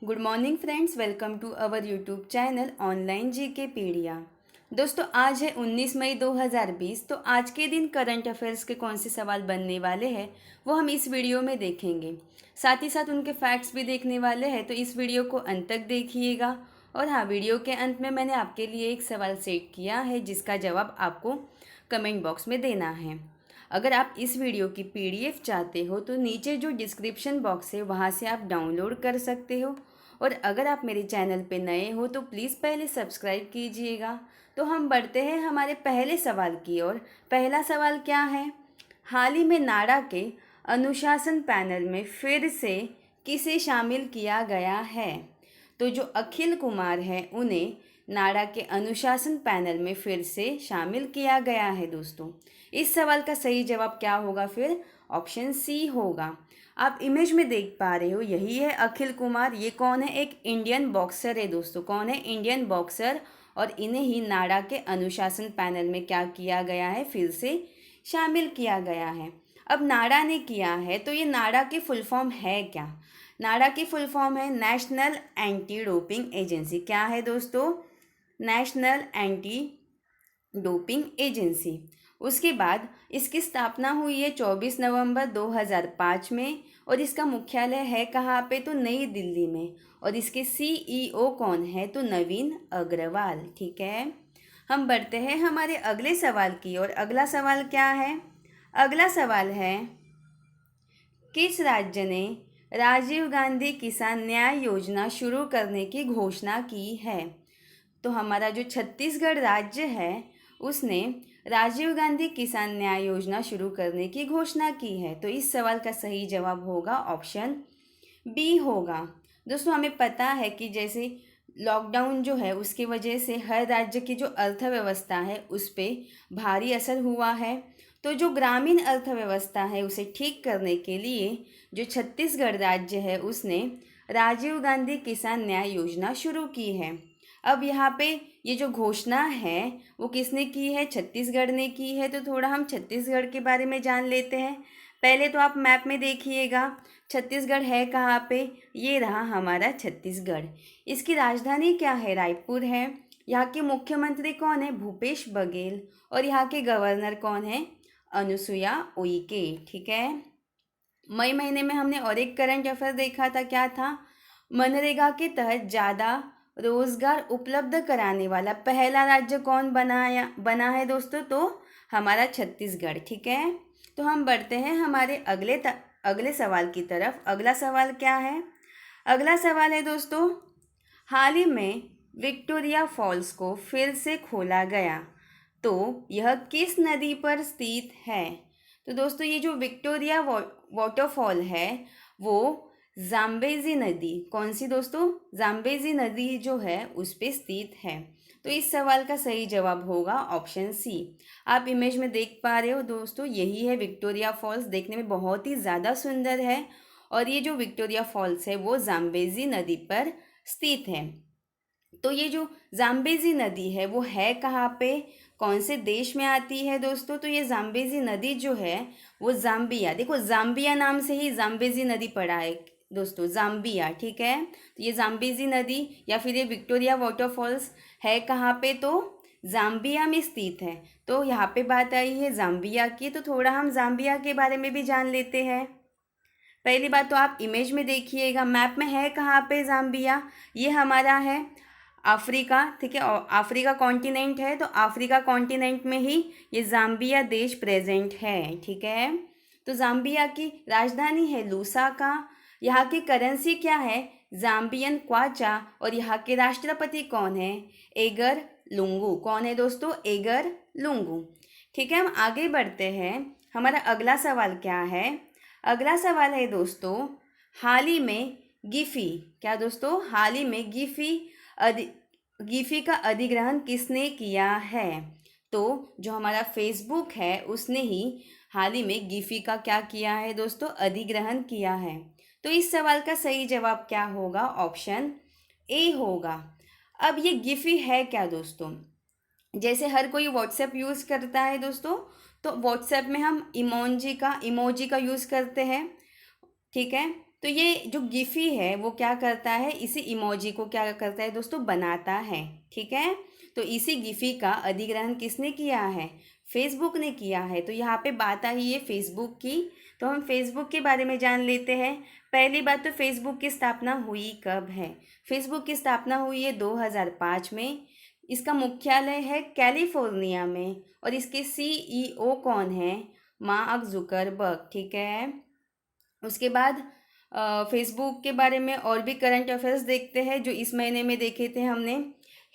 Good morning friends, welcome to our YouTube channel online GKpedia. दोस्तों, आज है 19 मई 2020। तो आज के दिन करंट अफेयर्स के कौन से सवाल बनने वाले हैं वो हम इस वीडियो में देखेंगे। साथ ही साथ उनके फैक्ट्स भी देखने वाले हैं, तो इस वीडियो को अंत तक देखिएगा। और हाँ, वीडियो के अंत में मैंने आपके लिए एक सवाल सेट किया है जिसका जवाब आपको कमेंट बॉक्स में देना है। अगर आप इस वीडियो की पीडीएफ चाहते हो तो नीचे जो डिस्क्रिप्शन बॉक्स है वहाँ से आप डाउनलोड कर सकते हो। और अगर आप मेरे चैनल पे नए हो तो प्लीज़ पहले सब्सक्राइब कीजिएगा। तो हम बढ़ते हैं हमारे पहले सवाल की ओर। पहला सवाल क्या है? हाल ही में नाडा के अनुशासन पैनल में फिर से किसे शामिल किया गया है? तो जो अखिल कुमार हैं उन्हें नाडा के अनुशासन पैनल में फिर से शामिल किया गया है। दोस्तों, इस सवाल का सही जवाब क्या होगा? फिर ऑप्शन सी होगा। आप इमेज में देख पा रहे हो, यही है अखिल कुमार। ये कौन है? एक इंडियन बॉक्सर है। दोस्तों, कौन है? Indian boxer. और इन्हें ही नाडा के अनुशासन पैनल में क्या किया गया है? फिर से शामिल किया गया है। अब नाडा ने किया है तो ये नाडा की फुल फॉर्म है क्या? नाडा की फुल फॉर्म है नेशनल एंटी डोपिंग एजेंसी। क्या है दोस्तों? National anti doping agency. उसके बाद इसकी स्थापना हुई है 24 नवंबर 2005 में। और इसका मुख्यालय है कहाँ पे? तो नई दिल्ली में। और इसके सीईओ कौन है? तो नवीन अग्रवाल। ठीक है, हम बढ़ते हैं हमारे अगले सवाल की और अगला सवाल क्या है? अगला सवाल है, किस राज्य ने राजीव गांधी किसान न्याय योजना शुरू करने की घोषणा की है? तो हमारा जो छत्तीसगढ़ राज्य है उसने राजीव गांधी किसान न्याय योजना शुरू करने की घोषणा की है। तो इस सवाल का सही जवाब होगा ऑप्शन बी होगा। दोस्तों, हमें पता है कि जैसे लॉकडाउन जो है उसकी वजह से हर राज्य की जो अर्थव्यवस्था है उस पर भारी असर हुआ है। तो जो ग्रामीण अर्थव्यवस्था है उसे ठीक करने के लिए जो छत्तीसगढ़ राज्य है उसने राजीव गांधी किसान न्याय योजना शुरू की है। अब यहाँ पे ये जो घोषणा है वो किसने की है? छत्तीसगढ़ ने की है। तो थोड़ा हम छत्तीसगढ़ के बारे में जान लेते हैं। पहले तो आप मैप में देखिएगा, छत्तीसगढ़ है कहाँ पे? ये रहा हमारा छत्तीसगढ़। इसकी राजधानी क्या है? रायपुर है। यहाँ के मुख्यमंत्री कौन है? भूपेश बघेल। और यहाँ के गवर्नर कौन है? अनुसुया उइके। ठीक है, मई महीने में हमने और एक करंट अफेयर देखा था। क्या था? मनरेगा के तहत ज़्यादा रोजगार उपलब्ध कराने वाला पहला राज्य कौन बना है दोस्तों? तो हमारा छत्तीसगढ़। ठीक है, तो हम बढ़ते हैं हमारे अगले सवाल की तरफ। अगला सवाल क्या है? अगला सवाल है दोस्तों, हाल ही में विक्टोरिया फॉल्स को फिर से खोला गया, तो यह किस नदी पर स्थित है? तो दोस्तों, ये जो विक्टोरिया वाटरफॉल है वो जाम्बेजी नदी, कौन सी दोस्तों? जाम्बेजी नदी जो है उस पे स्थित है। तो इस सवाल का सही जवाब होगा ऑप्शन सी। आप इमेज में देख पा रहे हो दोस्तों, यही है विक्टोरिया फॉल्स। देखने में बहुत ही ज़्यादा सुंदर है। और ये जो विक्टोरिया फॉल्स है वो जाम्बेजी नदी पर स्थित है। तो ये जो जाम्बेजी नदी है वो है कहाँ पे? कौन से देश में आती है दोस्तों? तो ये जाम्बेजी नदी जो है वो जाम्बिया, देखो जाम्बिया नाम से ही जाम्बेजी नदी पड़ा है दोस्तों, जाम्बिया। ठीक है, तो ये जाम्बेजी नदी या फिर ये विक्टोरिया वाटरफॉल्स है कहाँ पे? तो जाम्बिया में स्थित है। तो यहाँ पे बात आई है जाम्बिया की, तो थोड़ा हम जाम्बिया के बारे में भी जान लेते हैं। पहली बात तो आप इमेज में देखिएगा, मैप में है कहाँ पे जाम्बिया? ये हमारा है अफ्रीका। ठीक है, और अफ्रीका कॉन्टिनेंट है, तो अफ्रीका कॉन्टिनेंट में ही ये जाम्बिया देश प्रेजेंट है। ठीक है, तो जाम्बिया की राजधानी है लूसाका। यहाँ की करेंसी क्या है? Zambian kwacha. और यहाँ के राष्ट्रपति कौन है? Edgar Lungu. कौन है दोस्तों? Edgar Lungu. ठीक है, हम आगे बढ़ते हैं। हमारा अगला सवाल क्या है? अगला सवाल है दोस्तों, हाल ही में गिफी, क्या दोस्तों? हाल ही में गिफी का अधिग्रहण किसने किया है? तो जो हमारा फेसबुक है उसने ही हाल ही में गिफी का क्या किया है दोस्तों? अधिग्रहण किया है। तो इस सवाल का सही जवाब क्या होगा? ऑप्शन ए होगा। अब ये गिफी है क्या दोस्तों? जैसे हर कोई व्हाट्सएप यूज़ करता है दोस्तों, तो व्हाट्सएप में हम इमोजी का यूज़ करते हैं। ठीक है, तो ये जो गिफी है वो क्या करता है, इसी इमोजी को क्या करता है दोस्तों, बनाता है। ठीक है, तो इसी गिफी का अधिग्रहण किसने किया है, फेसबुक ने किया है। तो यहाँ पे बात आई है फेसबुक की, तो हम फेसबुक के बारे में जान लेते हैं। पहली बात तो फेसबुक की स्थापना हुई कब है। फेसबुक की स्थापना हुई है 2005 में। इसका मुख्यालय है कैलिफोर्निया में और इसके सीईओ कौन है, मार्क जुकरबर्ग। ठीक है, उसके बाद फेसबुक के बारे में और भी करंट अफेयर्स देखते हैं जो इस महीने में देखे थे हमने।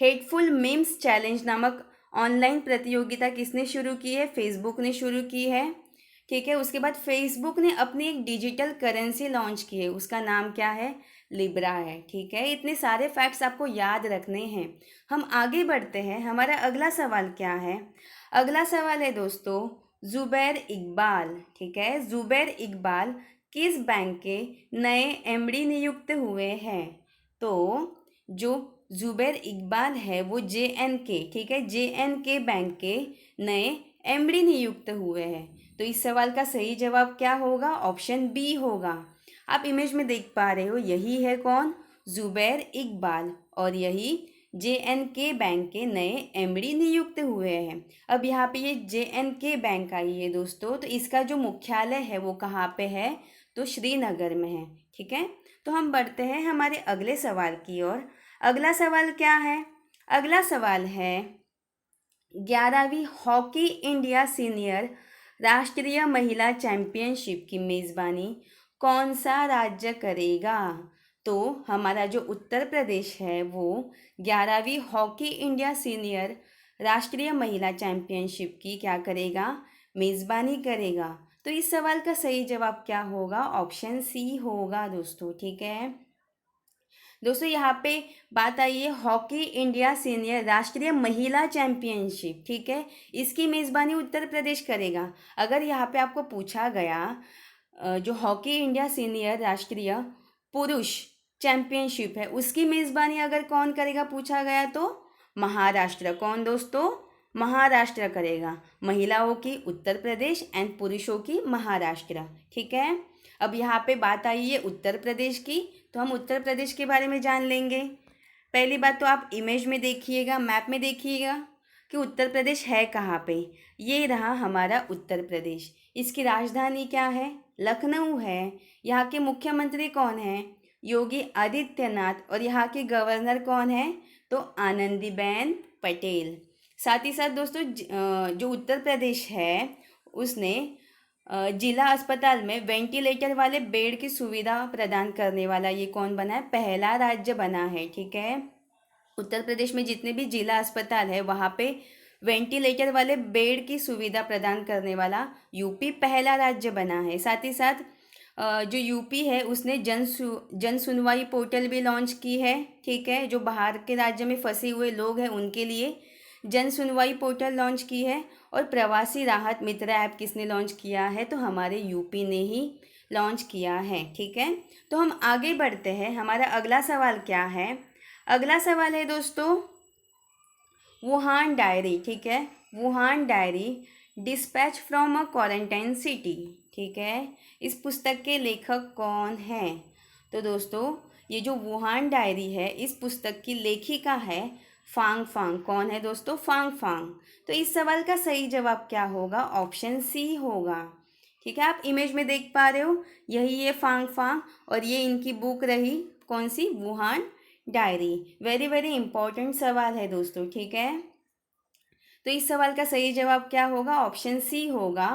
हेटफुल मीम्स चैलेंज नामक ऑनलाइन प्रतियोगिता किसने शुरू की है, फेसबुक ने शुरू की है। ठीक है, उसके बाद फेसबुक ने अपनी एक डिजिटल करेंसी लॉन्च की है, उसका नाम क्या है, लिब्रा है। ठीक है, इतने सारे फैक्ट्स आपको याद रखने हैं। हम आगे बढ़ते हैं, हमारा अगला सवाल क्या है। अगला सवाल है दोस्तों जुबैर इकबाल। ठीक है, जुबैर इकबाल किस बैंक के नए एमडी नियुक्त हुए हैं। तो जो जुबैर इकबाल है वो JNK, ठीक है, JNK बैंक के नए एमडी नियुक्त हुए हैं। तो इस सवाल का सही जवाब क्या होगा, ऑप्शन बी होगा। आप इमेज में देख पा रहे हो, यही है कौन, जुबैर इकबाल, और यही JNK बैंक के नए एमडी नियुक्त हुए हैं। अब यहाँ पे ये JNK बैंक आई है दोस्तों, तो इसका जो मुख्यालय है वो कहाँ पे है, तो श्रीनगर में है। ठीक है, तो हम बढ़ते हैं हमारे अगले सवाल की ओर। अगला सवाल क्या है, अगला सवाल है 11वीं हॉकी इंडिया सीनियर राष्ट्रीय महिला चैंपियनशिप की मेज़बानी कौन सा राज्य करेगा। तो हमारा जो उत्तर प्रदेश है वो 11वीं हॉकी इंडिया सीनियर राष्ट्रीय महिला चैंपियनशिप की क्या करेगा, मेज़बानी करेगा। तो इस सवाल का सही जवाब क्या होगा, ऑप्शन सी होगा दोस्तों। ठीक है दोस्तों, यहाँ पे बात आई है हॉकी इंडिया सीनियर राष्ट्रीय महिला चैंपियनशिप। ठीक है, इसकी मेज़बानी उत्तर प्रदेश करेगा। अगर यहाँ पे आपको पूछा गया जो हॉकी इंडिया सीनियर राष्ट्रीय पुरुष चैंपियनशिप है उसकी मेज़बानी अगर कौन करेगा पूछा गया, तो महाराष्ट्र। कौन दोस्तों, महाराष्ट्र करेगा। महिलाओं की उत्तर प्रदेश एंड पुरुषों की महाराष्ट्र। ठीक है, अब यहाँ पे बात आई है उत्तर प्रदेश की, तो हम उत्तर प्रदेश के बारे में जान लेंगे। पहली बात तो आप इमेज में देखिएगा, मैप में देखिएगा कि उत्तर प्रदेश है कहाँ पे। ये रहा हमारा उत्तर प्रदेश। इसकी राजधानी क्या है, लखनऊ है। यहाँ के मुख्यमंत्री कौन है, योगी आदित्यनाथ, और यहाँ के गवर्नर कौन है, तो आनंदीबेन पटेल। साथ ही साथ दोस्तों जो उत्तर प्रदेश है उसने जिला अस्पताल में वेंटिलेटर वाले बेड की सुविधा प्रदान करने वाला ये कौन बना है, पहला राज्य बना है। ठीक है, उत्तर प्रदेश में जितने भी जिला अस्पताल है वहाँ पे वेंटिलेटर वाले बेड की सुविधा प्रदान करने वाला यूपी पहला राज्य बना है। साथ ही साथ जो यूपी है उसने जन सुनवाई पोर्टल भी लॉन्च की है। ठीक है, जो बाहर के राज्य में फंसे हुए लोग हैं उनके लिए जन सुनवाई पोर्टल लॉन्च की है। और प्रवासी राहत मित्र ऐप किसने लॉन्च किया है, तो हमारे यूपी ने ही लॉन्च किया है। ठीक है, तो हम आगे बढ़ते हैं, हमारा अगला सवाल क्या है। अगला सवाल है दोस्तों वुहान डायरी। ठीक है, Wuhan diary dispatch from a quarantine city. ठीक है, इस पुस्तक के लेखक कौन हैं, तो दोस्तों ये जो वुहान डायरी है इस पुस्तक की लेखिका है फांग फांग। कौन है दोस्तों, फांग फांग। तो इस सवाल का सही जवाब क्या होगा, ऑप्शन सी होगा। ठीक है, आप इमेज में देख पा रहे हो, यही है फांग फांग और ये इनकी बुक रही कौन सी, Wuhan diary. Very very important सवाल है दोस्तों। ठीक है, तो इस सवाल का सही जवाब क्या होगा, ऑप्शन सी होगा,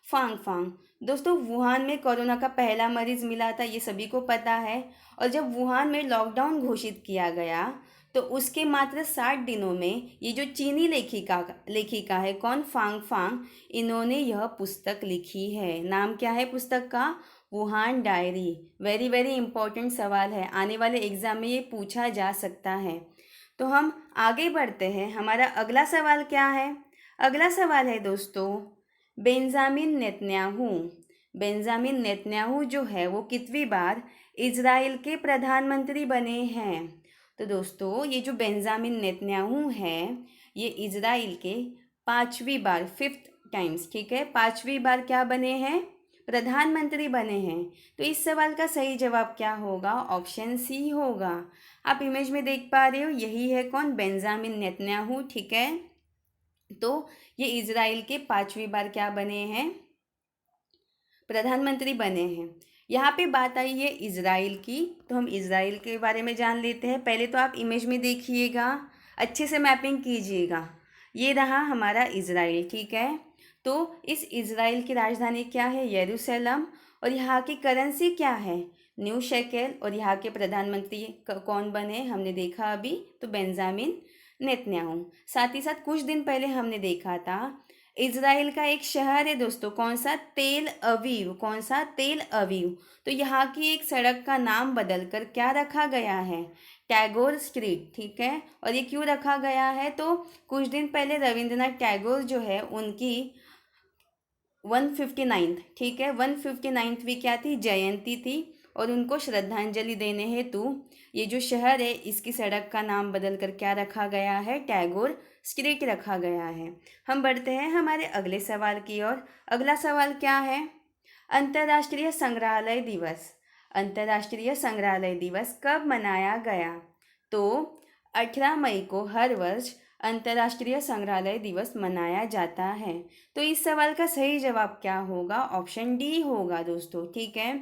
फांग फांग। दोस्तों वुहान में कोरोना का पहला मरीज मिला था, ये सभी को पता है। और जब वुहान में लॉकडाउन घोषित किया गया तो उसके मात्र 60 दिनों में ये जो चीनी लेखिका है कौन, फांग फांग, इन्होंने यह पुस्तक लिखी है। नाम क्या है पुस्तक का, Wuhan diary. Very very important सवाल है, आने वाले एग्जाम में ये पूछा जा सकता है। तो हम आगे बढ़ते हैं, हमारा अगला सवाल क्या है। अगला सवाल है दोस्तों बेंजामिन नेतन्याहू। बेंजामिन नेतन्याहू जो है वो कितनी बार इजराइल के प्रधानमंत्री बने हैं, तो दोस्तों ये जो बेंजामिन नेतन्याहू हैं ये इजराइल के 5वीं बार, 5th टाइम्स। ठीक है, 5वीं बार क्या बने हैं प्रधानमंत्री बने हैं। तो इस सवाल का सही जवाब क्या होगा? ऑप्शन सी होगा। आप इमेज में देख पा रहे हो, यही है कौन? Benjamin Netanyahu. ठीक है, तो ये इजराइल के 5वीं बार क्या बने हैं? प्रधानमंत्री बने हैं। यहाँ पे बात आई है इजराइल की, तो हम इजराइल के बारे में जान लेते हैं। पहले तो आप इमेज में देखिएगा, अच्छे से मैपिंग कीजिएगा। ये रहा हमारा इजराइल। ठीक है, तो इस इजराइल की राजधानी क्या है? यरूशलेम। और यहाँ की करेंसी क्या है? New shekel. और यहाँ के प्रधानमंत्री कौन बने? हमने देखा अभी, तो बेंजामिन नेतन्याहू। साथ ही साथ कुछ दिन पहले हमने देखा था इजराइल का एक शहर है दोस्तों, कौन सा? तेल अवीव। कौन सा? तेल अवीव। तो यहाँ की एक सड़क का नाम बदलकर क्या रखा गया है? टैगोर स्ट्रीट। ठीक है, और ये क्यों रखा गया है? तो कुछ दिन पहले रविंद्रनाथ टैगोर जो है उनकी 159, ठीक है, 159वीं क्या थी? जयंती थी। और उनको श्रद्धांजलि देने हेतु ये जो शहर है इसकी सड़क का नाम बदलकर क्या रखा गया है? टैगोर स्ट्रीट रखा गया है। हम बढ़ते हैं हमारे अगले सवाल की ओर। अगला सवाल क्या है? अंतर्राष्ट्रीय संग्रहालय दिवस। अंतर्राष्ट्रीय संग्रहालय दिवस कब मनाया गया? तो 18 मई को हर वर्ष अंतर्राष्ट्रीय संग्रहालय दिवस मनाया जाता है। तो इस सवाल का सही जवाब क्या होगा? ऑप्शन डी होगा दोस्तों। ठीक है,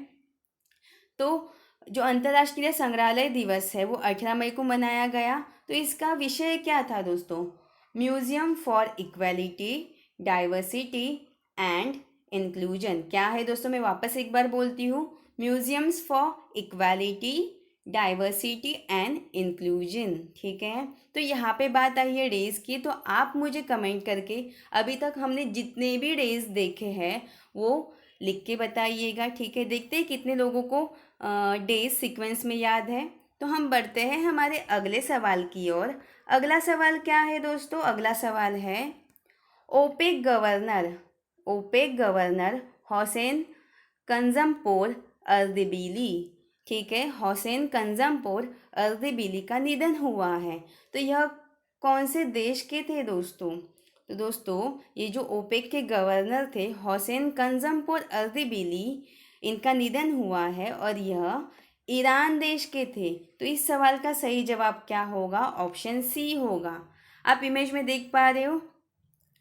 तो जो अंतर्राष्ट्रीय संग्रहालय दिवस है वो 18 मई को मनाया गया। तो इसका विषय क्या था दोस्तों? Museum for equality, diversity and inclusion. क्या है दोस्तों? मैं वापस एक बार बोलती हूँ, museums for equality, diversity and inclusion. ठीक है, तो यहाँ पे बात आई है डेज की, तो आप मुझे कमेंट करके अभी तक हमने जितने भी डेज देखे हैं वो लिख के बताइएगा। ठीक है, देखते हैं कितने लोगों को डेज सीक्वेंस में याद है। तो हम बढ़ते हैं हमारे अगले सवाल की ओर। अगला सवाल क्या है दोस्तों? अगला सवाल है ओपेक गवर्नर हुसैन कंजमपोर अर्दबिली। ठीक है, हुसैन कंजमपोर अर्दबिली का निधन हुआ है। तो यह कौन से देश के थे दोस्तों? तो दोस्तों ये जो ओपेक के गवर्नर थे हुसैन कंजमपोर अर्दबिली, इनका निधन हुआ है और यह ईरान देश के थे। तो इस सवाल का सही जवाब क्या होगा? ऑप्शन सी होगा। आप इमेज में देख पा रहे हो,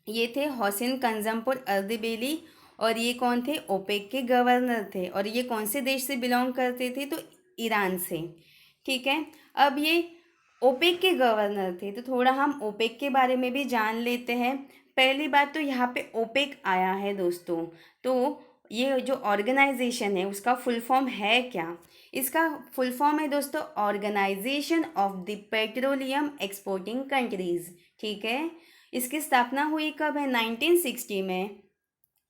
ये थे हुसैन कंजमपोर अर्दबिली और ये कौन थे? ओपेक के गवर्नर थे। और ये कौन से देश से बिलोंग करते थे? तो ईरान से। ठीक है, अब ये ओपेक के गवर्नर थे, तो थोड़ा हम ओपेक के बारे में भी जान लेते हैं। पहली बात तो यहाँ पे ओपेक आया है दोस्तों, तो ये जो ऑर्गेनाइजेशन है उसका फुल फॉर्म है क्या? इसका फुल फॉर्म है दोस्तों organisation of the petroleum exporting countries. ठीक है, इसकी स्थापना हुई कब है? 1960 में।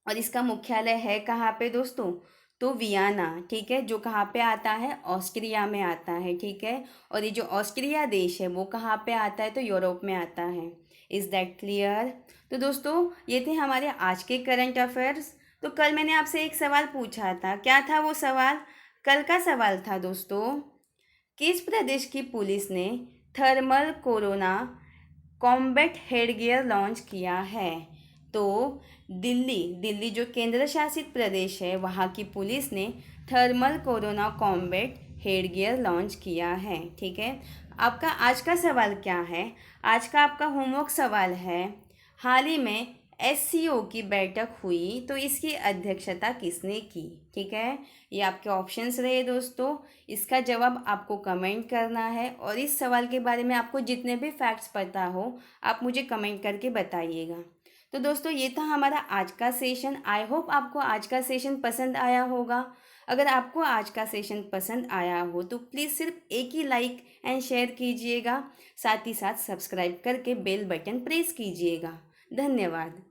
और इसका मुख्यालय है कहाँ पे दोस्तों? तो वियना। ठीक है, जो कहाँ पे आता है? ऑस्ट्रिया में आता है। ठीक है, और ये जो ऑस्ट्रिया देश है वो कहाँ पे आता है? तो यूरोप में आता है। Is that clear? तो दोस्तों ये थे हमारे आज के करंट अफेयर्स। तो कल मैंने आपसे एक सवाल पूछा था, क्या था वो सवाल? कल का सवाल था दोस्तों, किस प्रदेश की पुलिस ने thermal corona combat headgear launch किया है? तो दिल्ली जो केंद्र शासित प्रदेश है वहाँ की पुलिस ने thermal corona combat headgear launch किया है। ठीक है, आपका आज का सवाल क्या है? आज का आपका होमवर्क सवाल है, हाल ही में SCO की बैठक हुई तो इसकी अध्यक्षता किसने की? ठीक है, ये आपके ऑप्शंस रहे दोस्तों। इसका जवाब आपको कमेंट करना है और इस सवाल के बारे में आपको जितने भी फैक्ट्स पता हो आप मुझे कमेंट करके बताइएगा। तो दोस्तों ये था हमारा आज का सेशन। आई होप आपको आज का सेशन पसंद आया होगा। अगर आपको आज का सेशन पसंद आया हो तो प्लीज़ सिर्फ एक ही लाइक एंड शेयर कीजिएगा, साथ ही साथ सब्सक्राइब करके बेल बटन प्रेस कीजिएगा। धन्यवाद।